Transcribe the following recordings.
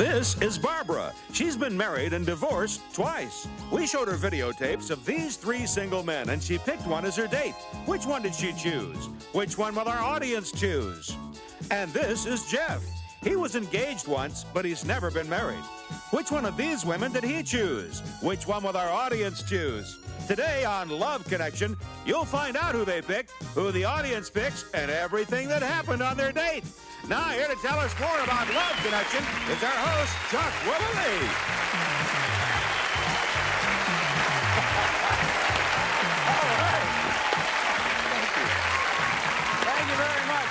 This is Barbara. She's been married and divorced twice. We showed her videotapes of these 3 single men, and she picked one as her date. Which one did she choose? Which one will our audience choose? And this is Jeff. He was engaged once, but he's never been married. Which one of these women did he choose? Which one will our audience choose? Today on Love Connection, you'll find out who they picked, who the audience picks, and everything that happened on their date. Now, here to tell us more about Love Connection is our host, Chuck Willie. All right. Thank you very much.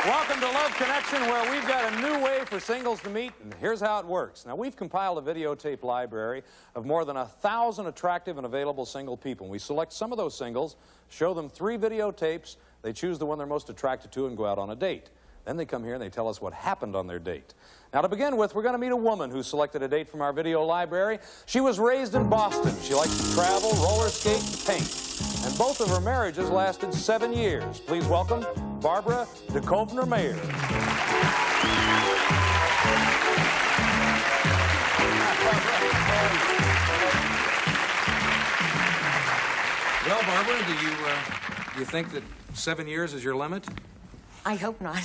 Welcome to Love Connection, where we've got a new way for singles to meet, and here's how it works. Now, we've compiled a videotape library of more than 1,000 attractive and available single people. We select some of those singles, show them 3 videotapes, they choose the one they're most attracted to and go out on a date. Then they come here and they tell us what happened on their date. Now, to begin with, we're going to meet a woman who selected a date from our video library. She was raised in Boston. She likes to travel, roller skate, and paint. And both of her marriages lasted 7 years. Please welcome Barbara de Kovner-Mayer. Well, Barbara, do you think that 7 years is your limit? I hope not.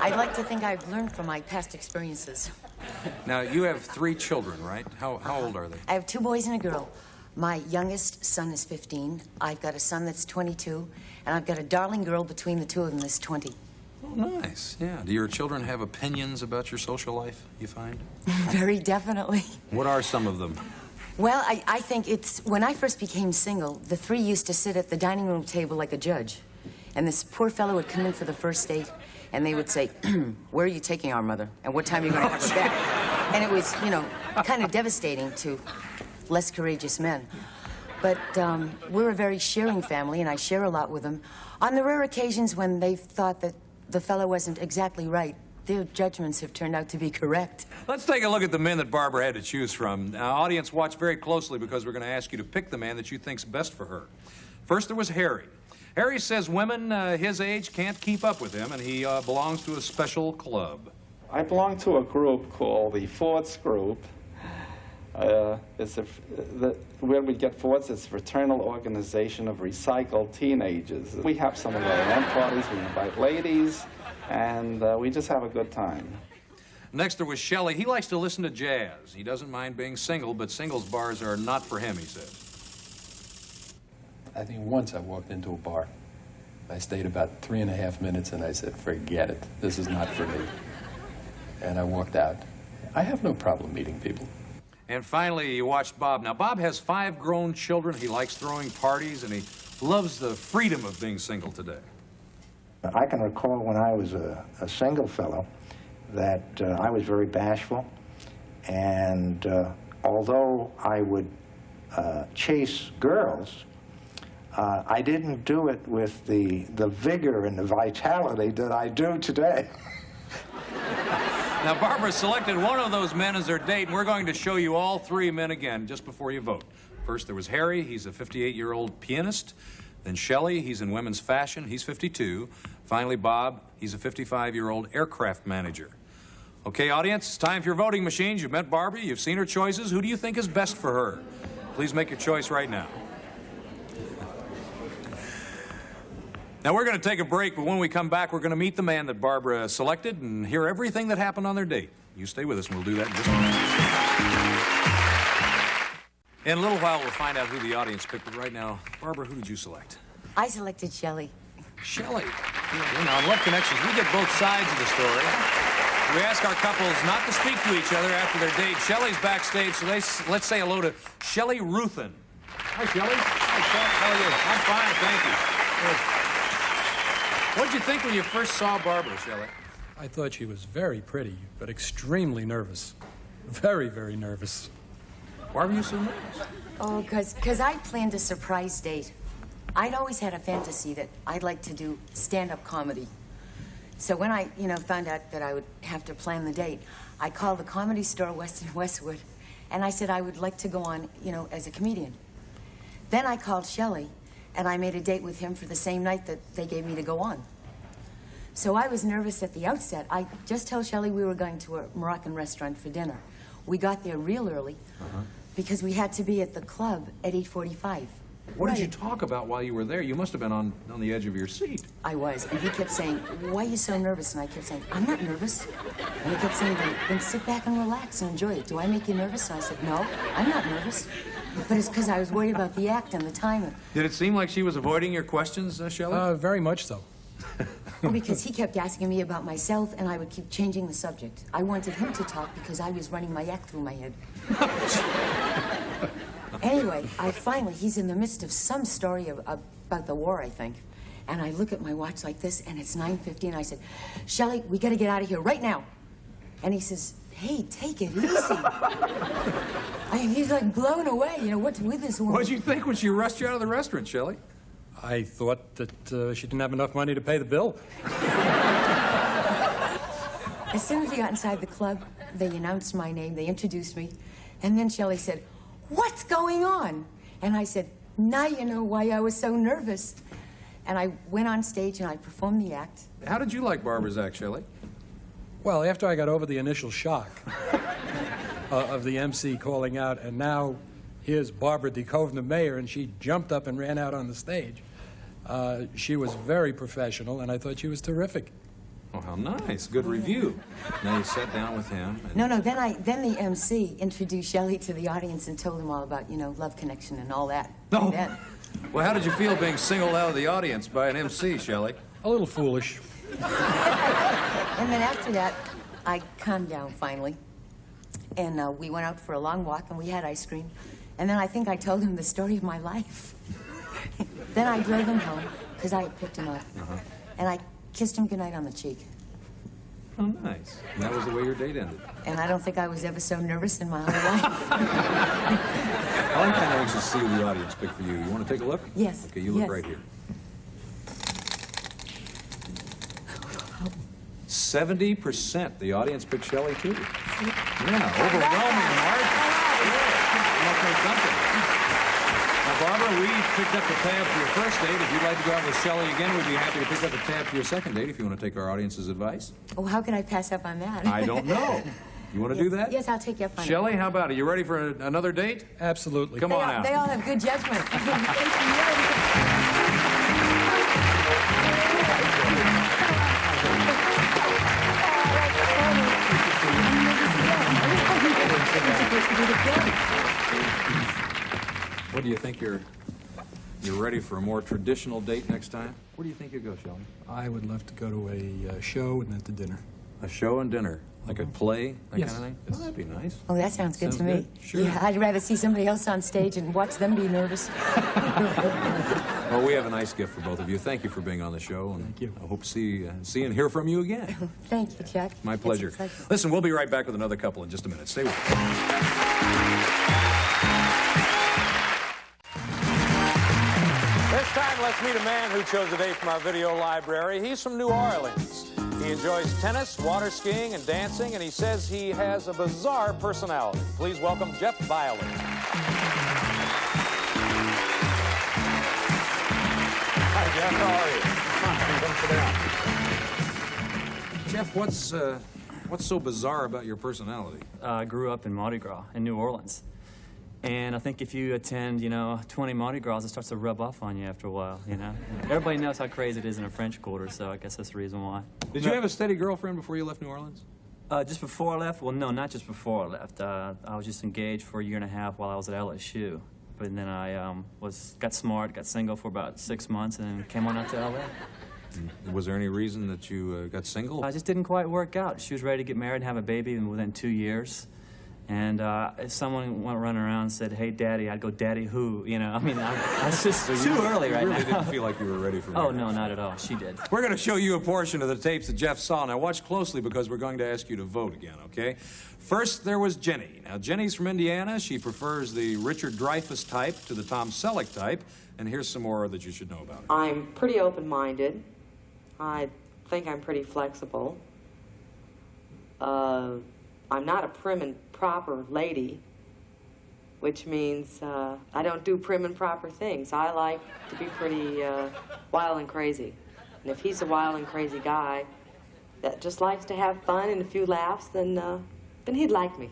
I'd like to think I've learned from my past experiences. Now, you have 3 children, right? How old are they? I have 2 boys and a girl. My youngest son is 15. I've got a son that's 22. And I've got a darling girl between the 2 of them that's 20. Oh, nice. Yeah. Do your children have opinions about your social life, you find? Very definitely. What are some of them? Well, I think it's... When I first became single, the 3 used to sit at the dining room table like a judge. And this poor fellow would come in for the first date, and they would say, where are you taking our mother? And what time are you going to have her back? And it was, you know, kind of devastating to less courageous men. But we're a very sharing family, and I share a lot with them. On the rare occasions when they've thought that the fellow wasn't exactly right, their judgments have turned out to be correct. Let's take a look at the men that Barbara had to choose from. Now, audience, watch very closely because we're going to ask you to pick the man that you think's best for her. First, there was Harry. Harry says women his age can't keep up with him, and he belongs to a special club. I belong to a group called the Forts Group. Where we get Forts, it's a fraternal organization of recycled teenagers. We have some of our own parties, we invite ladies, and we just have a good time. Next, there was Shelley. He likes to listen to jazz. He doesn't mind being single, but singles bars are not for him, he says. I think once I walked into a bar. I stayed about 3.5 minutes, and I said, forget it. This is not for me. And I walked out. I have no problem meeting people. And finally, you watched Bob. Now, Bob has 5 grown children. He likes throwing parties, and he loves the freedom of being single today. I can recall when I was a single fellow that I was very bashful. And although I would chase girls, I didn't do it with the vigor and the vitality that I do today. Now, Barbara selected one of those men as her date, and we're going to show you all 3 men again just before you vote. First, there was Harry. He's a 58-year-old pianist. Then Shelley. He's in women's fashion. He's 52. Finally, Bob. He's a 55-year-old aircraft manager. Okay, audience, it's time for your voting machines. You've met Barbara. You've seen her choices. Who do you think is best for her? Please make your choice right now. Now, we're going to take a break, but when we come back, we're going to meet the man that Barbara selected and hear everything that happened on their date. You stay with us, and we'll do that in just a minute. In a little while, we'll find out who the audience picked, but right now, Barbara, who did you select? I selected Shelley. Shelley. Now, on Love Connections, we get both sides of the story. We ask our couples not to speak to each other after their date. Shelley's backstage, so let's say hello to Shelley Ruthin. Hi, Shelley. Hi, Shelley. How are you? I'm fine, thank you. Good. What did you think when you first saw Barbara, Shelley? I thought she was very pretty, but extremely nervous. Very, very nervous. Why were you so nervous? Oh, because I planned a surprise date. I'd always had a fantasy that I'd like to do stand-up comedy. So when I, found out that I would have to plan the date, I called the Comedy Store West in Westwood, and I said I would like to go on, as a comedian. Then I called Shelley, and I made a date with him for the same night that they gave me to go on. So I was nervous at the outset. I just told Shelley we were going to a Moroccan restaurant for dinner. We got there real early because we had to be at the club at 8:45. What did you talk about while you were there? You must have been on the edge of your seat. I was, and he kept saying, "Why are you so nervous?" And I kept saying, "I'm not nervous." And he kept saying, then sit back and relax and enjoy it. Do I make you nervous? And I said, no, I'm not nervous. But it's because I was worried about the act and the time. Did it seem like she was avoiding your questions, Shelley? Very much so. Because he kept asking me about myself, and I would keep changing the subject. I wanted him to talk because I was running my act through my head. Anyway, he's in the midst of some story about the war, I think. And I look at my watch like this, and it's 9:50, and I said, Shelley, we got to get out of here right now. And he says, hey, take it easy. He's like blown away. You know, what's with this woman? What did you think when she rushed you out of the restaurant, Shelley? I thought that she didn't have enough money to pay the bill. As soon as we got inside the club, they announced my name, they introduced me, and then Shelley said, what's going on? And I said, now you know why I was so nervous. And I went on stage and I performed the act. How did you like Barbara's act, Shelley? Well, after I got over the initial shock of the MC calling out, and now here's Barbara Dekovna Mayer, and she jumped up and ran out on the stage. She was very professional, and I thought she was terrific. Oh, how nice. Good review. Now you sat down with him. And... No, then the MC introduced Shelley to the audience and told them all about, you know, Love Connection and all that. Oh. Then. Well, how did you feel being singled out of the audience by an MC, Shelley? A little foolish. And then after that, I calmed down finally. And we went out for a long walk, and we had ice cream. And then I think I told him the story of my life. Then I drove him home, because I had picked him up. And I kissed him goodnight on the cheek. Oh, nice. And that was the way your date ended. And I don't think I was ever so nervous in my whole life. I'm kind of anxious to see who the audience picked for you. You want to take a look? Yes. Okay, you look yes. right here. 70% the audience picked Shelley, too. Yeah, overwhelming margin. Now, Barbara, we picked up the tab for your first date. If you'd like to go out with Shelley again, we'd be happy to pick up the tab for your second date if you want to take our audience's advice. Oh, how can I pass up on that? I don't know. You want to do that? Yes, I'll take you up on it. Shelley, how about it? You ready for another date? Absolutely. Come on out. They all have good judgment. What do you think you're ready for a more traditional date next time? Where do you think you'd go, Shelley? I would love to go to a show and then to dinner. A show and dinner? Like a play? That Yes. kind of thing? Oh, that'd be nice. Oh, that sounds good to me. good. Sure. Yeah, I'd rather see somebody else on stage and watch them be nervous. Well, we have a nice gift for both of you. Thank you for being on the show. And Thank you. I hope to see and hear from you again. Thank you, Chuck. My It's a pleasure. pleasure. Listen, we'll be right back with another couple in just a minute. Stay with us. This time, let's meet a man who chose a date from our video library. He's from New Orleans. He enjoys tennis, water skiing, and dancing, and he says he has a bizarre personality. Please welcome Jeff Biley. Hi, Jeff. How are you? Jeff, what's so bizarre about your personality? I grew up in Mardi Gras in New Orleans. And I think if you attend, 20 Mardi Gras, it starts to rub off on you after a while, Everybody knows how crazy it is in a French Quarter, so I guess that's the reason why. Did you have a steady girlfriend before you left New Orleans? Just before I left? Well, no, not just before I left. I was just engaged for a year and a half while I was at LSU. But then I got smart, got single for about 6 months, and then came on out to LA. Was there any reason that you got single? I just didn't quite work out. She was ready to get married and have a baby within 2 years. And if someone went running around and said, hey, Daddy, I'd go, Daddy who? I was just too early right now. You really didn't feel like you were ready for marriage? Oh, no, not at all. She did. We're going to show you a portion of the tapes that Jeff saw. Now, watch closely because we're going to ask you to vote again, okay? First, there was Jenny. Now, Jenny's from Indiana. She prefers the Richard Dreyfuss type to the Tom Selleck type. And here's some more that you should know about her. I'm pretty open-minded. I think I'm pretty flexible. I'm not a prim and proper lady, which means I don't do prim and proper things. I like to be pretty wild and crazy. And if he's a wild and crazy guy that just likes to have fun and a few laughs, then he'd like me.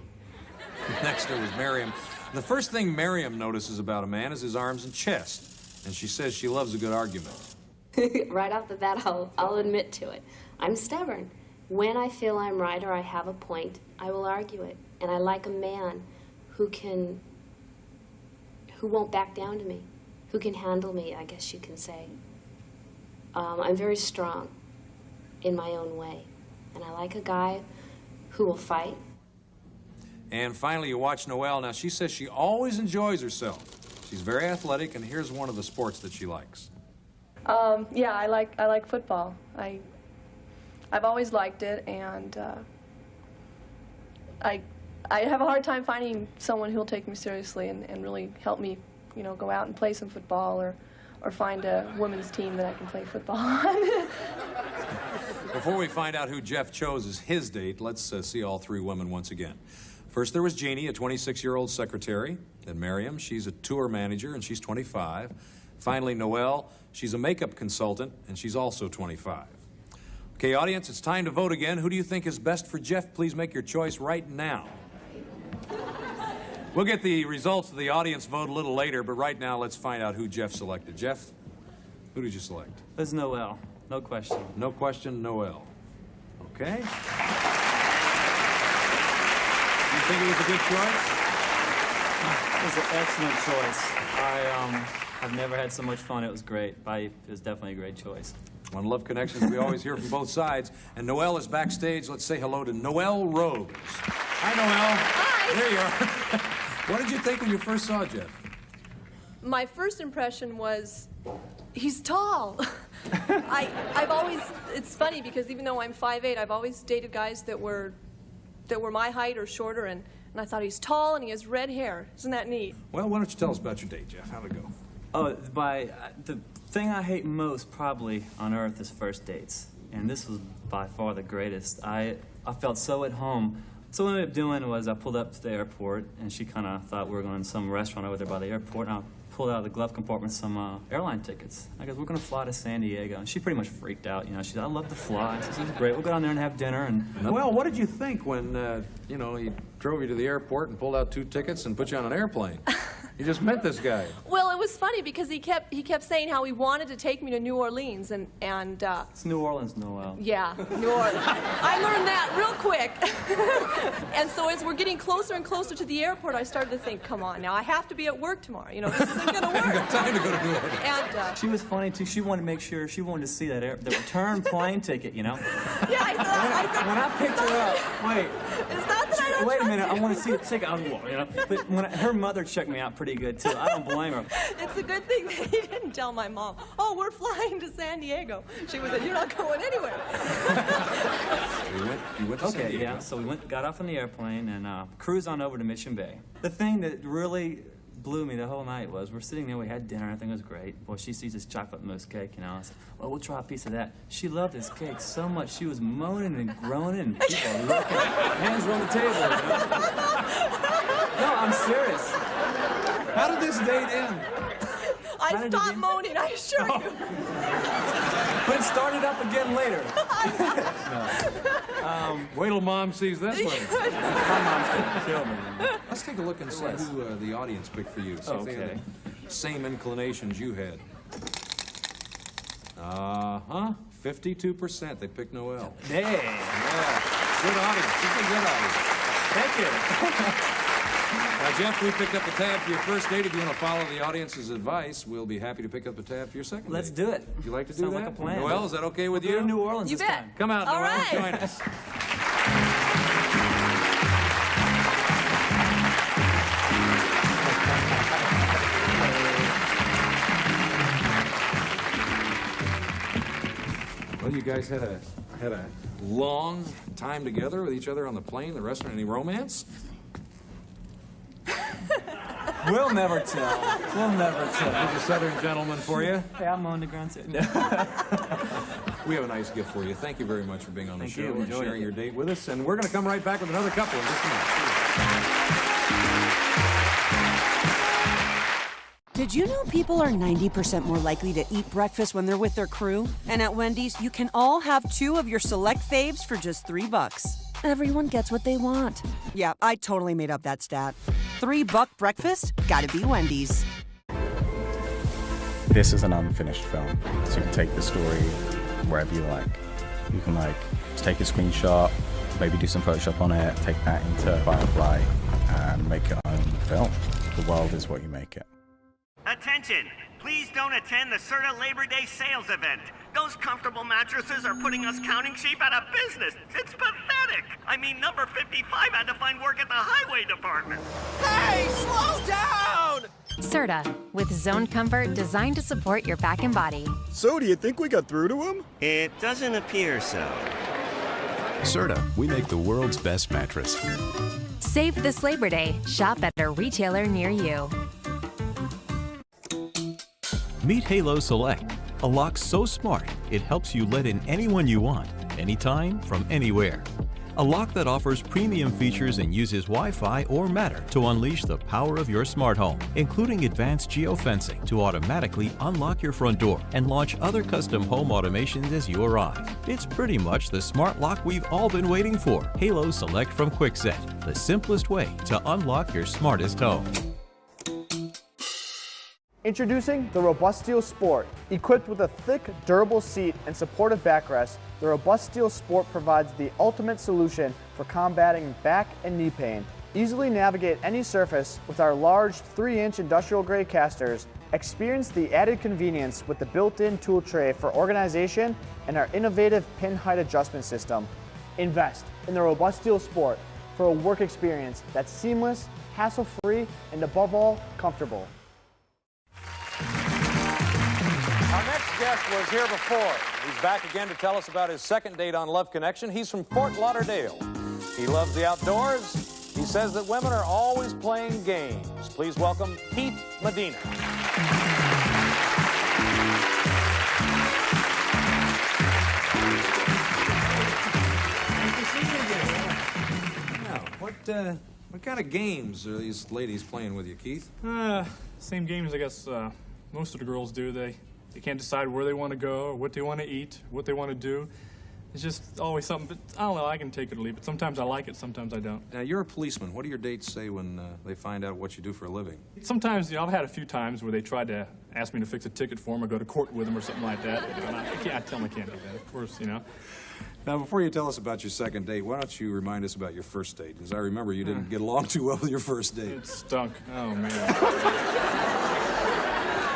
Next there was Miriam. The first thing Miriam notices about a man is his arms and chest, and she says she loves a good argument. Right off the bat, I'll admit to it. I'm stubborn. When I feel I'm right or I have a point, I will argue it. And I like a man who won't back down to me, who can handle me, I guess you can say. I'm very strong in my own way. And I like a guy who will fight. And finally, you watch Noelle. Now, she says she always enjoys herself. She's very athletic, and here's one of the sports that she likes. Yeah, I like football. I've always liked it, and I have a hard time finding someone who'll take me seriously and really help me, you know, go out and play some football or find a women's team that I can play football on. Before we find out who Jeff chose as his date, let's see all three women once again. First, there was Jeannie, a 26-year-old secretary. Then Miriam, she's a tour manager, and she's 25. Finally, Noelle, she's a makeup consultant, and she's also 25. Okay, audience, it's time to vote again. Who do you think is best for Jeff? Please make your choice right now. We'll get the results of the audience vote a little later, but right now, let's find out who Jeff selected. Jeff, who did you select? It's Noelle. No question. No question, Noelle. Okay. You think it was a good choice? It was an excellent choice. I've never had so much fun. It was great. It was definitely a great choice. On Love Connections, we always hear from both sides. And Noelle is backstage. Let's say hello to Noelle Rose. Hi, Noelle. Hi. There you are. What did you think when you first saw Jeff? My first impression was, he's tall. I've always, it's funny because even though I'm 5'8", I've always dated guys that were my height or shorter, and I thought he's tall and he has red hair. Isn't that neat? Well, why don't you tell us about your date, Jeff? How'd it go? Oh, the thing I hate most probably on earth is first dates. And this was by far the greatest. I felt so at home. So what I ended up doing was I pulled up to the airport, and she kind of thought we were going to some restaurant over there by the airport, and I pulled out of the glove compartment some airline tickets. I guess we're going to fly to San Diego, and she pretty much freaked out. You know, she said, "I love to fly." I said, "This is great. We'll go down there and have dinner." And well, what did you think when you know, he drove you to the airport and pulled out 2 tickets and put you on an airplane? You just met this guy. Well, it was funny because he kept saying how he wanted to take me to New Orleans, and it's New Orleans, Noelle. Yeah, New Orleans. I learned that real quick. And so as we're getting closer and closer to the airport, I started to think, come on, now I have to be at work tomorrow. You know, this isn't going to work. Got time to go to New Orleans. And she was funny too. She wanted to make sure she wanted to see that the return plane ticket. You know. Yeah, I thought. When I picked her up, wait. It's not that I don't Wait a trust minute, you. I want to see the ticket. You know, but when her mother checked me out pretty good too. I don't blame her. It's a good thing that he didn't tell my mom, "Oh, we're flying to San Diego." She was like, "You're not going anywhere." You went to San Diego. Yeah. So we got off on the airplane and cruised on over to Mission Bay. The thing that really blew me the whole night was we're sitting there, we had dinner, everything was great. Boy, she sees this chocolate mousse cake, you know. I said, "Well, we'll try a piece of that." She loved this cake so much, she was moaning and groaning, and people were looking, hands were on the table. You know? No, I'm serious. How did this date end? I stopped moaning, I assure you. But it started up again later. Wait till Mom sees this one. My mom's gonna kill me. Let's take a look and see who the audience picked for you. See if they had the same inclinations you had. 52%. They picked Noelle. Hey. Yeah. Good audience. This is a good audience. Thank you. Now, Jeff, we picked up the tab for your first date. If you want to follow the audience's advice, we'll be happy to pick up the tab for your second Let's date. do it. Would you like to do Sounds that? like a plan. Noelle, is that okay with We'll you? go to New Orleans You this bet. time. Come out, All Noelle. right. Join us. Well, you guys had a long time together with each other on the plane, the restaurant. Any romance? We'll never tell. We'll never tell. There's a Southern gentleman for you. Hey, I'm on the ground too. No. We have a nice gift for you. Thank you very much for being on the Thank show you. and Enjoyed sharing it. your date with us. And we're going to come right back with another couple in just a minute. Did you know people are 90% more likely to eat breakfast when they're with their crew? And at Wendy's, you can all have 2 of your select faves for just $3. Everyone gets what they want. Yeah, I totally made up that stat. $3 breakfast? Gotta be Wendy's. This is an unfinished film, so you can take the story wherever you like. You can take a screenshot, maybe do some Photoshop on it, take that into Firefly, and make your own film. The world is what you make it. Attention! Please don't attend the CERTA Labor Day sales event. Those comfortable mattresses are putting us counting sheep out of business. It's pathetic. I mean, number 55 had to find work at the highway department. Hey, slow down! CERTA, with zone comfort designed to support your back and body. So, do you think we got through to him? It doesn't appear so. CERTA, we make the world's best mattress. Save this Labor Day. Shop at a retailer near you. Meet Halo Select, a lock so smart it helps you let in anyone you want, anytime, from anywhere. A lock that offers premium features and uses Wi-Fi or Matter to unleash the power of your smart home, including advanced geofencing to automatically unlock your front door and launch other custom home automations as you arrive. It's pretty much the smart lock we've all been waiting for. Halo Select from Kwikset, the simplest way to unlock your smartest home. Introducing the Robust Steel Sport. Equipped with a thick, durable seat and supportive backrest, the Robust Steel Sport provides the ultimate solution for combating back and knee pain. Easily navigate any surface with our large 3-inch industrial-grade casters. Experience the added convenience with the built-in tool tray for organization and our innovative pin height adjustment system. Invest in the Robust Steel Sport for a work experience that's seamless, hassle-free, and above all, comfortable. Our next guest was here before. He's back again to tell us about his second date on Love Connection. He's from Fort Lauderdale. He loves the outdoors. He says that women are always playing games. Please welcome Keith Medina. Nice to see you again. Now, what kind of games are these ladies playing with you, Keith? Same games, I guess, most of the girls do. They can't decide where they want to go, or what they want to eat, what they want to do. It's just always something, but I don't know, I can take it or leave it. Sometimes I like it, sometimes I don't. Now, you're a policeman. What do your dates say when they find out what you do for a living? Sometimes, I've had a few times where they tried to ask me to fix a ticket for them or go to court with them or something like that. And I tell them I can't do that, of course, Now, before you tell us about your second date, why don't you remind us about your first date? Because I remember you didn't get along too well with your first date. It stunk. Oh, man.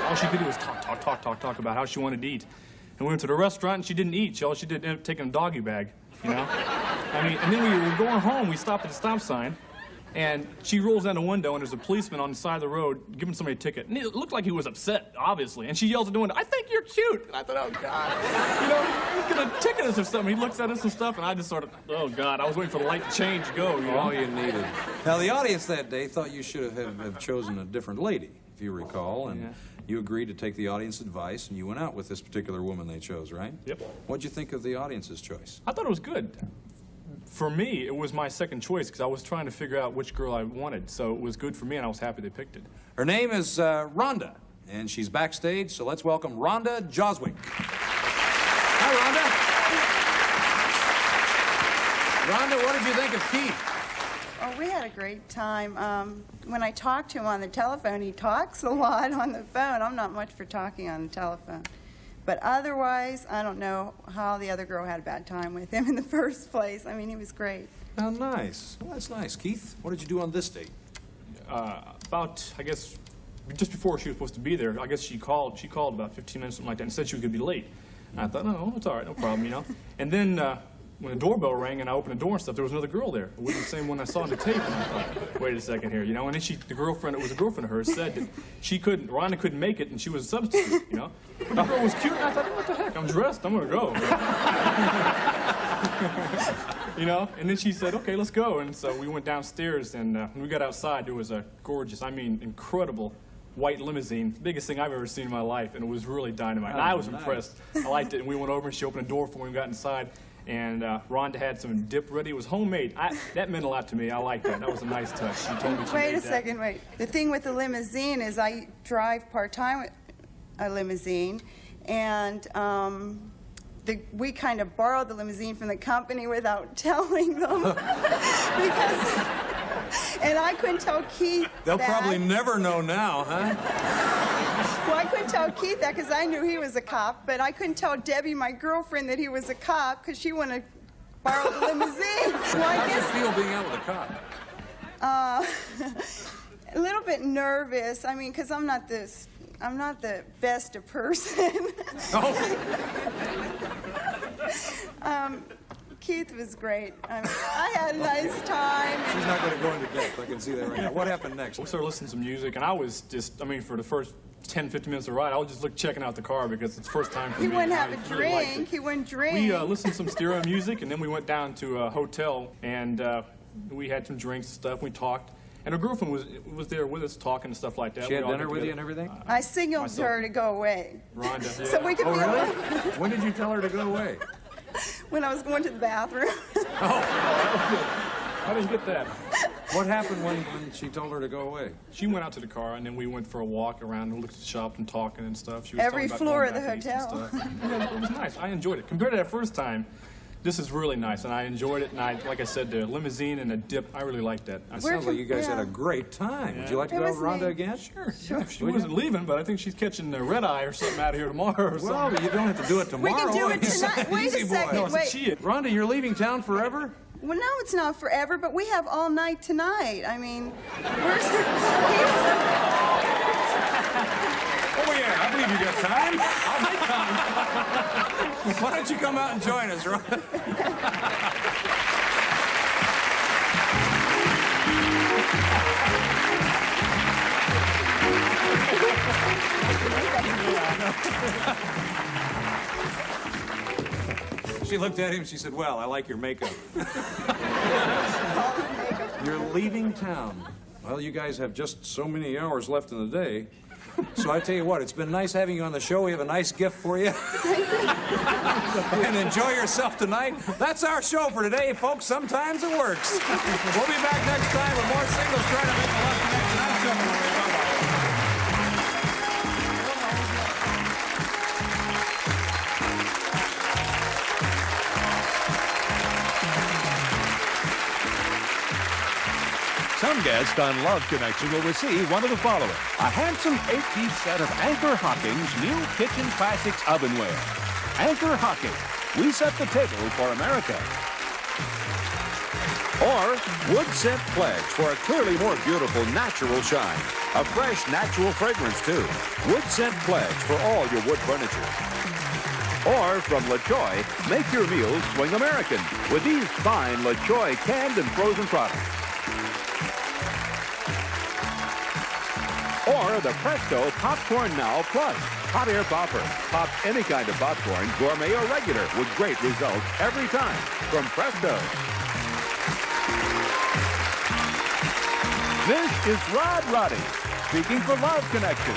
All she could do was talk about how she wanted to eat. And we went to the restaurant and she didn't eat. All she did ended up taking a doggy bag, I mean, and then we were going home, we stopped at a stop sign, and she rolls down the window and there's a policeman on the side of the road giving somebody a ticket. And it looked like he was upset, obviously. And she yells at the window, "I think you're cute." And I thought, oh, God. He's going to ticket us or something. He looks at us and stuff, and I just sort of, oh, God. I was waiting for the light to change, go, All you needed. Now, the audience that day thought you should have chosen a different lady, if you recall, and you agreed to take the audience advice, and you went out with this particular woman they chose, right? Yep. What'd you think of the audience's choice? I thought it was good. For me, it was my second choice because I was trying to figure out which girl I wanted. So it was good for me, and I was happy they picked it. Her name is Rhonda, and she's backstage, so let's welcome Rhonda Joswink. Hi, Rhonda. Rhonda, what did you think of Keith? Oh, we had a great time. When I talked to him on the telephone, he talks a lot on the phone. I'm not much for talking on the telephone. But otherwise, I don't know how the other girl had a bad time with him in the first place. I mean, he was great. Oh, nice. Well, that's nice. Keith, what did you do on this date? About, I guess, just before she was supposed to be there, I guess she called about 15 minutes, something like that, and said she was going to be late. And I thought, no, it's all right, no problem, And then when the doorbell rang and I opened the door and stuff, there was another girl there. It wasn't the same one I saw on the tape. And I thought, wait a second here, And then the girlfriend, it was a girlfriend of hers, said that Rhonda couldn't make it and she was a substitute, But the girl was cute and I thought, what the heck, I'm dressed, I'm going to go. And then she said, okay, let's go. And so we went downstairs and when we got outside, there was a gorgeous, I mean, incredible white limousine, the biggest thing I've ever seen in my life, and it was really dynamite. And I was impressed. I liked it, and we went over and she opened the door for me and got inside. And Rhonda had some dip ready. It was homemade. That meant a lot to me. I liked that. That was a nice touch. She told me she Wait made a second, wait. The thing with the limousine is I drive part-time with a limousine, and we kind of borrowed the limousine from the company without telling them. And I couldn't tell Keith They'll that. probably never know now, huh? Well, I couldn't tell Keith that because I knew he was a cop, but I couldn't tell Debbie, my girlfriend, that he was a cop because she wouldn't have borrowed the limousine. Well, How do you feel being out with a cop? A little bit nervous. I mean, because I'm not the best of person. Oh. Keith was great. I mean, I had a nice time. She's not going to go into depth. I can see that right now. What happened next? We started listening to some music, and I was just, I mean, for the first 10, 15 minutes of the ride, I was just checking out the car because it's the first time for He me. wouldn't have I a really liked drink. it. He wouldn't drink. We listened to some stereo music, and then we went down to a hotel, and we had some drinks and stuff. We talked, and her girlfriend was there with us talking and stuff like that. She had We all dinner got with you together. and everything? I signaled Myself. her to go away. Rhonda, yeah. So we could Oh, be really? alone. When did you tell her to go away? When I was going to the bathroom. I didn't get that. What happened when she told her to go away? She went out to the car, and then we went for a walk around and looked at the shop and talking and stuff. She was Every talking about floor going of the back east and hotel. stuff. You know, it was nice. I enjoyed it. Compared to that first time, this is really nice, and I enjoyed it. And like I said, the limousine and the dip, I really liked that. It sounds like you guys had a great time. Would you like to go out with Rhonda again? Sure. Yeah, she wasn't leaving, but I think she's catching the red eye or something out of here tomorrow or something. Well, but you don't have to do it tomorrow. We can do it tonight. Wait a Easy boy. second, No, it's wait. a cheat. Rhonda, you're leaving town forever? Well, no, it's not forever, but we have all night tonight. I mean, Oh, yeah, I believe you got time. I'll make time. Why don't you come out and join us, Rhonda? She looked at him, she said, well, I like your makeup. You're leaving town. Well, you guys have just so many hours left in the day. So I tell you what, it's been nice having you on the show. We have a nice gift for you. And enjoy yourself tonight. That's our show for today, folks. Sometimes it works. We'll be back next time with more singles trying to make a love connection. I'm Chuck Maria. Some guests on Love Connection will receive one of the following: a handsome 8-piece set of Anchor Hocking's new kitchen classics ovenware. Anchor Hocking, we set the table for America. Or Wood Scent Pledge for a clearly more beautiful natural shine. A fresh natural fragrance, too. Wood Scent Pledge for all your wood furniture. Or from LaChoy, make your meals swing American with these fine LaChoy canned and frozen products. Or the Presto Popcorn Now Plus. Hot air popper. Pop any kind of popcorn, gourmet or regular, with great results every time from Presto. This is Rod Roddy, speaking for Love Connection.